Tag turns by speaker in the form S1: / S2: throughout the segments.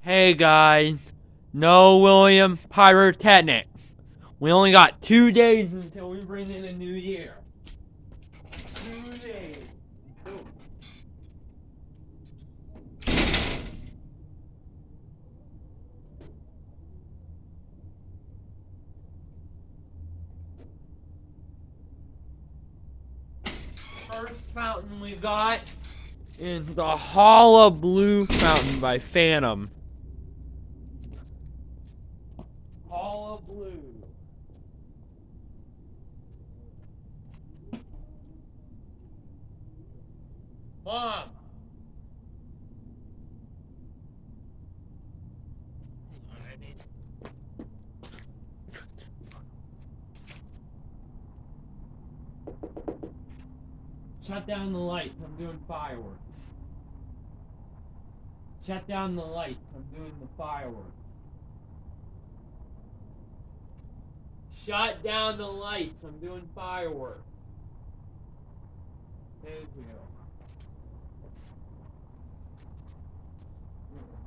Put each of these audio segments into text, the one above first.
S1: Hey guys, no William Pyrotechnics. We only got 2 days until we bring in a new year. 2 days. First fountain we got is the Hollow Blue Fountain by Phantom. Hollow Blue. Mom. Shut down the lights, I'm doing fireworks. Shut down the lights, I'm doing the fireworks. Shut down the lights, I'm doing fireworks. Thank you.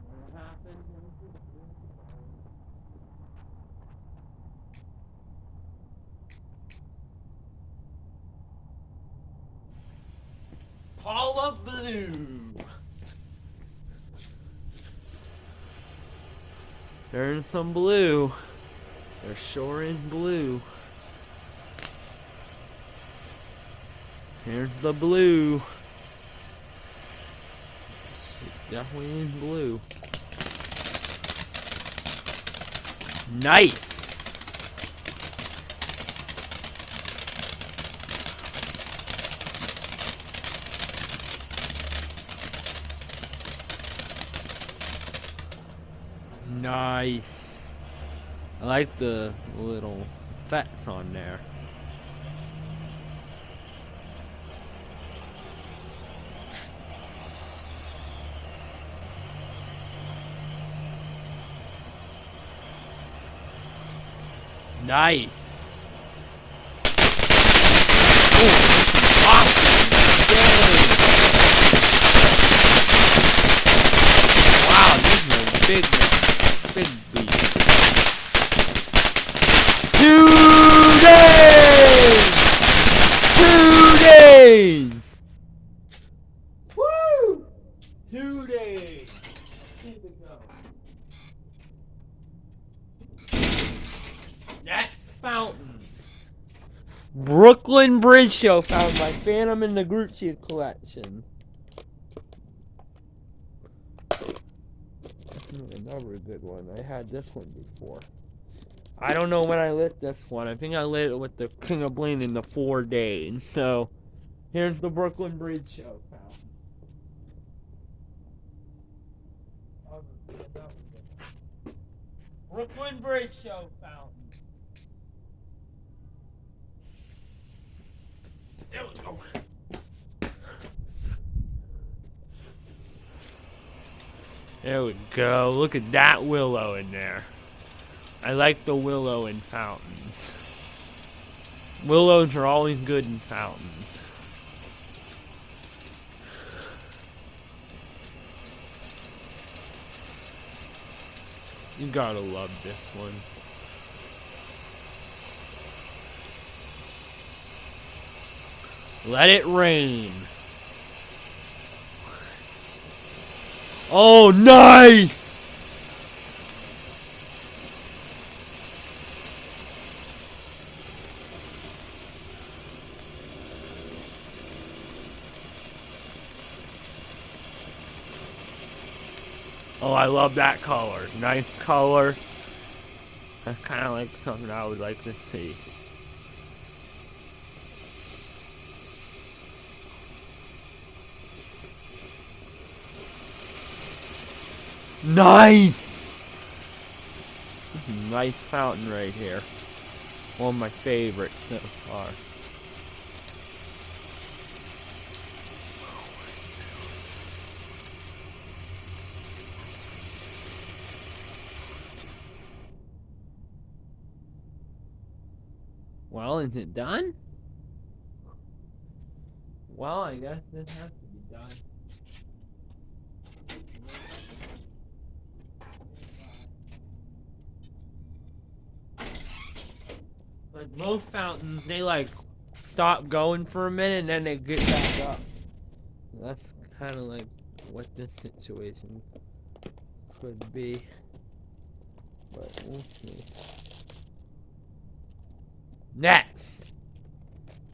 S1: What happened? Paula Blue. There's some blue. There sure is blue. Here's the blue. It's definitely is blue. Nice. Nice. I like the little effects on there. Nice. Ooh, awesome. Wow, this is a big beat. 2 days! 2 days! Woo! 2 days. Keep it going. Next fountain. Brooklyn Bridge Show found by Phantom in the Gucci collection. Another good one. I had this one before. I don't know when I lit this one. I think I lit it with the King of Bling in the 4 days. So, here's the Brooklyn Bridge Show fountain. Brooklyn Bridge Show fountain. There we go. There we go. Look at that willow in there. I like the willow in fountains. Willows are always good in fountains. You gotta love this one. Let it rain. Oh, nice! Oh, I love that color. Nice color. That's kind of like something I would like to see. Nice! This is a nice fountain right here. One of my favorites so far. Well, is it done? Well, I guess this has to be done. Like most fountains, they like stop going for a minute and then they get back up. That's kind of like what this situation could be. But we'll see. Next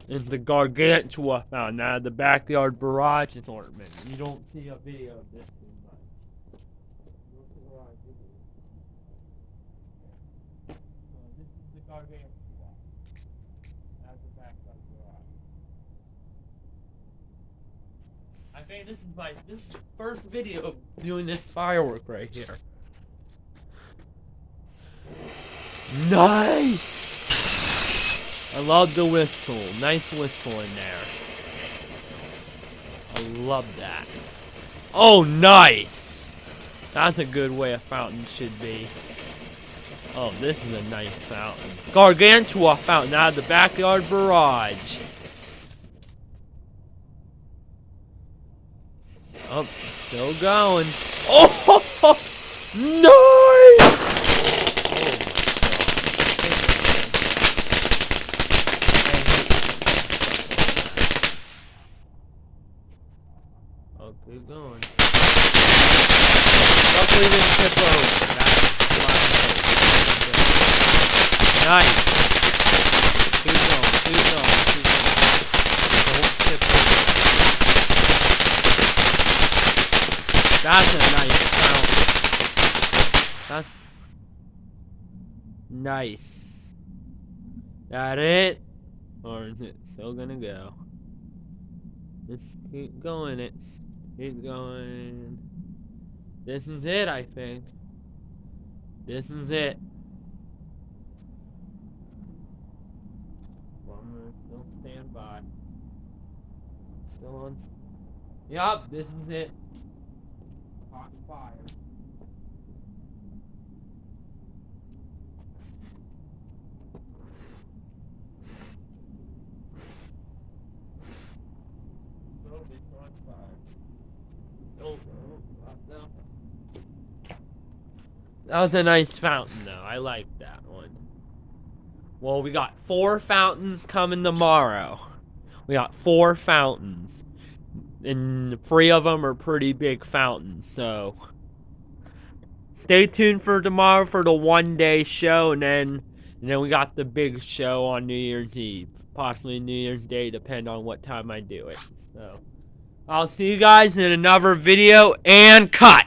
S1: is the Gargantua fountain out of the backyard barrage assortment. You don't see a video of this too much. This is the Gargantua out of the backyard barrage. I think this is the first video of doing this firework right here. Nice! I love the whistle. Nice whistle in there. I love that. Oh, nice! That's a good way a fountain should be. Oh, this is a nice fountain. Gargantua fountain out of the backyard barrage. Oh, still going. Oh, nice! Oh, keep going. Luckily didn't tip over. That's nice. Keep going, keep going, keep going. Don't tip over. That's a nice fountain. That's nice. That it? Or is it still gonna go? Just keep going it. Keep going. This is it, I think. This is it. Well, I'm gonna still stand by. Still on. Yup, this is it. Hot fire. That was a nice fountain, though. I like that one. Well, we got 4 fountains coming tomorrow. We got 4 fountains. And 3 of them are pretty big fountains, so stay tuned for tomorrow for the one-day show, and then we got the big show on New Year's Eve. Possibly New Year's Day, depending on what time I do it. So I'll see you guys in another video, and cut!